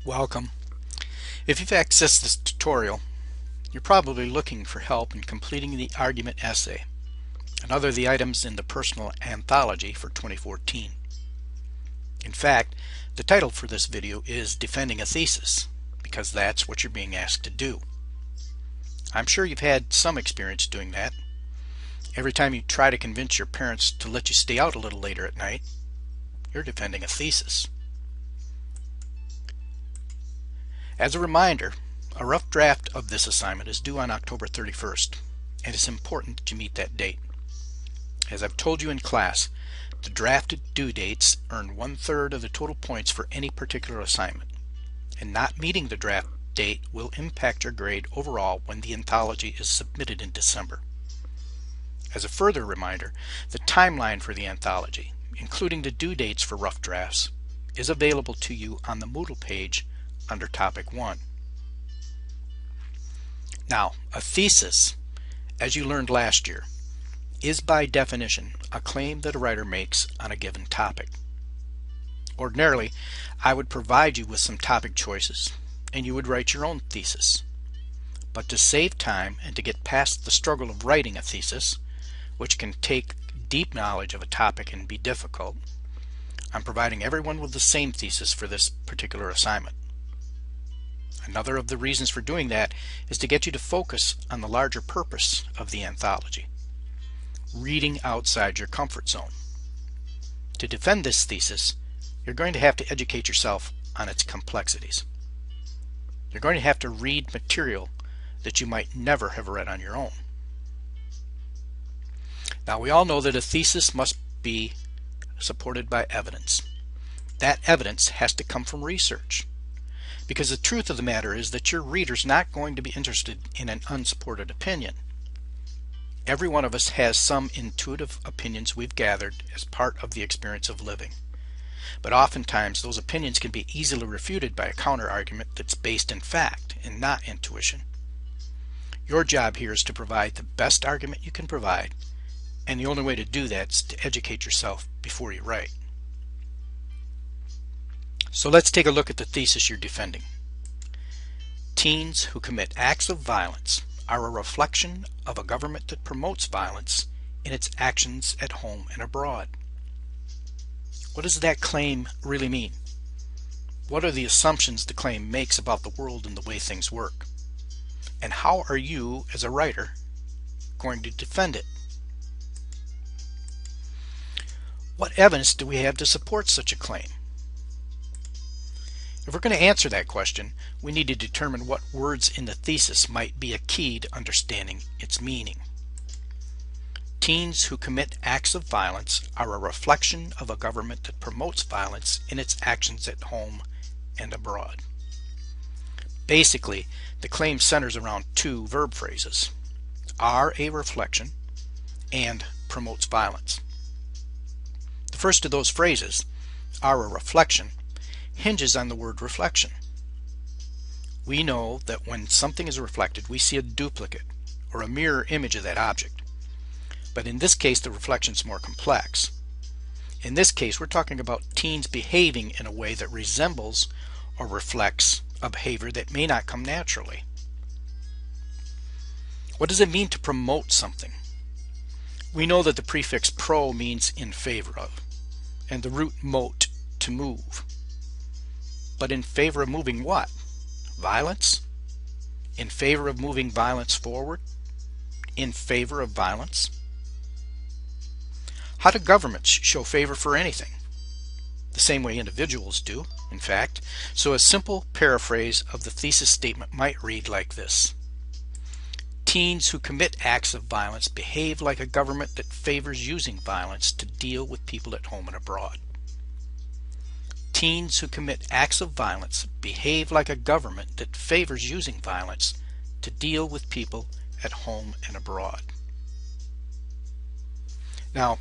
Welcome. If you've accessed this tutorial, you're probably looking for help in completing the argument essay and other of the items in the personal anthology for 2014. In fact, the title for this video is Defending a Thesis, because that's what you're being asked to do. I'm sure you've had some experience doing that. Every time you try to convince your parents to let you stay out a little later at night, you're defending a thesis. As a reminder, a rough draft of this assignment is due on October 31st, and it's important that you meet that date. As I've told you in class, the drafted due dates earn 1/3 of the total points for any particular assignment, and not meeting the draft date will impact your grade overall when the anthology is submitted in December. As a further reminder, the timeline for the anthology, including the due dates for rough drafts, is available to you on the Moodle page under Topic 1. Now, a thesis, as you learned last year, is by definition a claim that a writer makes on a given topic. Ordinarily, I would provide you with some topic choices, and you would write your own thesis. But to save time and to get past the struggle of writing a thesis, which can take deep knowledge of a topic and be difficult, I'm providing everyone with the same thesis for this particular assignment. Another of the reasons for doing that is to get you to focus on the larger purpose of the anthology, reading outside your comfort zone. To defend this thesis, you're going to have to educate yourself on its complexities. You're going to have to read material that you might never have read on your own. Now, we all know that a thesis must be supported by evidence. That evidence has to come from research, because the truth of the matter is that your reader's not going to be interested in an unsupported opinion. Every one of us has some intuitive opinions we've gathered as part of the experience of living. But oftentimes those opinions can be easily refuted by a counter-argument that's based in fact and not intuition. Your job here is to provide the best argument you can provide, and the only way to do that is to educate yourself before you write. So let's take a look at the thesis you're defending. Teens who commit acts of violence are a reflection of a government that promotes violence in its actions at home and abroad. What does that claim really mean? What are the assumptions the claim makes about the world and the way things work? And how are you, as a writer, going to defend it? What evidence do we have to support such a claim? If we're going to answer that question, we need to determine what words in the thesis might be a key to understanding its meaning. Teens who commit acts of violence are a reflection of a government that promotes violence in its actions at home and abroad. Basically, the claim centers around two verb phrases: are a reflection and promotes violence. The first of those phrases, are a reflection, hinges on the word reflection. We know that when something is reflected, we see a duplicate or a mirror image of that object. But in this case, the reflection is more complex. In this case, we're talking about teens behaving in a way that resembles or reflects a behavior that may not come naturally. What does it mean to promote something? We know that the prefix pro means in favor of, and the root mote, to move. But in favor of moving what? Violence? In favor of moving violence forward? In favor of violence? How do governments show favor for anything? The same way individuals do, in fact. So a simple paraphrase of the thesis statement might read like this: teens who commit acts of violence behave like a government that favors using violence to deal with people at home and abroad. Teens who commit acts of violence behave like a government that favors using violence to deal with people at home and abroad. Now,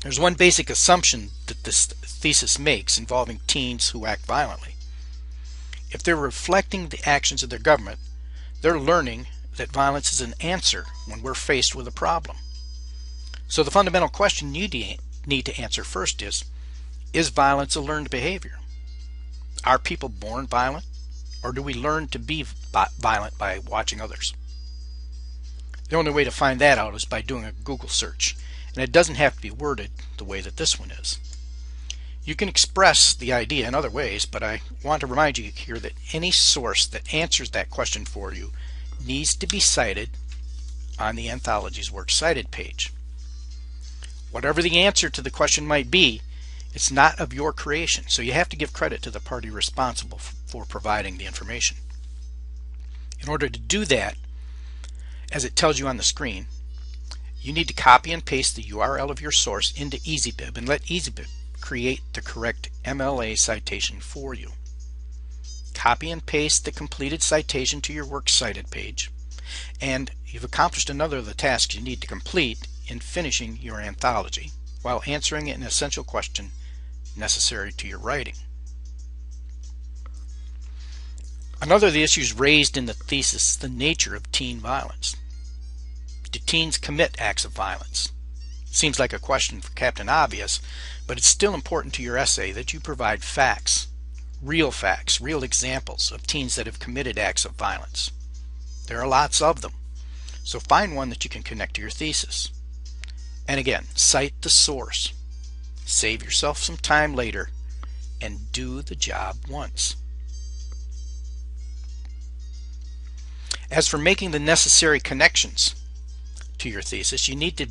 there's one basic assumption that this thesis makes involving teens who act violently. If they're reflecting the actions of their government, they're learning that violence is an answer when we're faced with a problem. So the fundamental question you need to answer first is violence a learned behavior? Are people born violent, or do we learn to be violent by watching others? The only way to find that out is by doing a Google search, and it doesn't have to be worded the way that this one is. You can express the idea in other ways, but I want to remind you here that any source that answers that question for you needs to be cited on the Anthology's Works Cited page. Whatever the answer to the question might be, it's not of your creation, so you have to give credit to the party responsible for providing the information. In order to do that, as it tells you on the screen, you need to copy and paste the URL of your source into EasyBib and let EasyBib create the correct MLA citation for you. Copy and paste the completed citation to your Works Cited page, and you've accomplished another of the tasks you need to complete in finishing your anthology while answering an essential question necessary to your writing. Another of the issues raised in the thesis is the nature of teen violence. Do teens commit acts of violence? Seems like a question for Captain Obvious, but it's still important to your essay that you provide facts, real examples of teens that have committed acts of violence. There are lots of them, so find one that you can connect to your thesis. And again, cite the source. Save yourself some time later and do the job once. As for making the necessary connections to your thesis, you need to,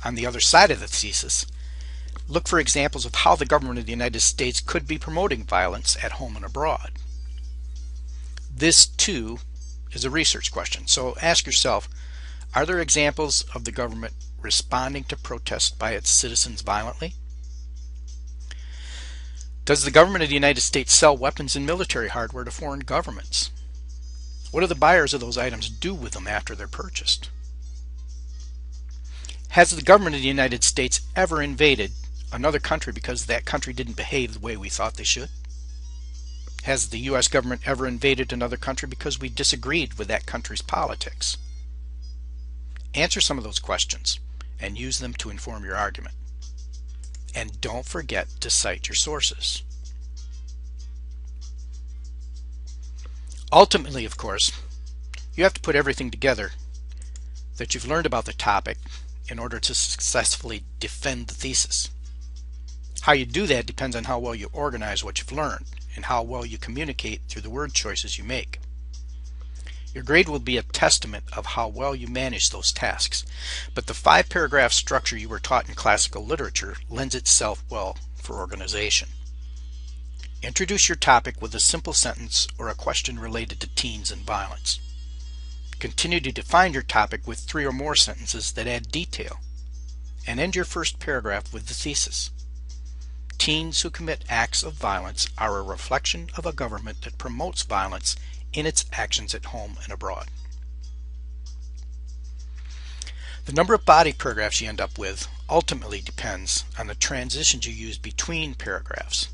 on the other side of the thesis, look for examples of how the government of the United States could be promoting violence at home and abroad. This too is a research question, so ask yourself, are there examples of the government responding to protests by its citizens violently? Does the government of the United States sell weapons and military hardware to foreign governments? What do the buyers of those items do with them after they're purchased? Has the government of the United States ever invaded another country because that country didn't behave the way we thought they should? Has the U.S. government ever invaded another country because we disagreed with that country's politics? Answer some of those questions and use them to inform your argument. And don't forget to cite your sources. Ultimately, of course, you have to put everything together that you've learned about the topic in order to successfully defend the thesis. How you do that depends on how well you organize what you've learned and how well you communicate through the word choices you make. Your grade will be a testament of how well you manage those tasks, but the 5-paragraph structure you were taught in classical literature lends itself well for organization. Introduce your topic with a simple sentence or a question related to teens and violence. Continue to define your topic with 3 or more sentences that add detail, and end your first paragraph with the thesis. Teens who commit acts of violence are a reflection of a government that promotes violence in its actions at home and abroad. The number of body paragraphs you end up with ultimately depends on the transitions you use between paragraphs,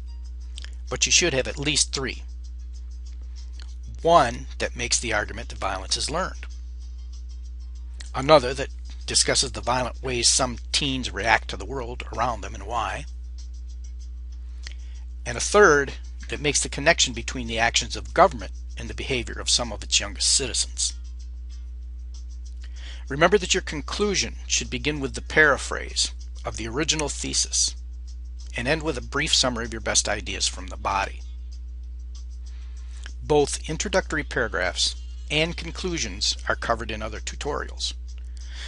but you should have at least 3. One that makes the argument that violence is learned. Another that discusses the violent ways some teens react to the world around them and why. And a third that makes the connection between the actions of government and the behavior of some of its youngest citizens. Remember that your conclusion should begin with the paraphrase of the original thesis and end with a brief summary of your best ideas from the body. Both introductory paragraphs and conclusions are covered in other tutorials,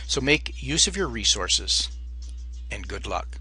so make use of your resources and good luck.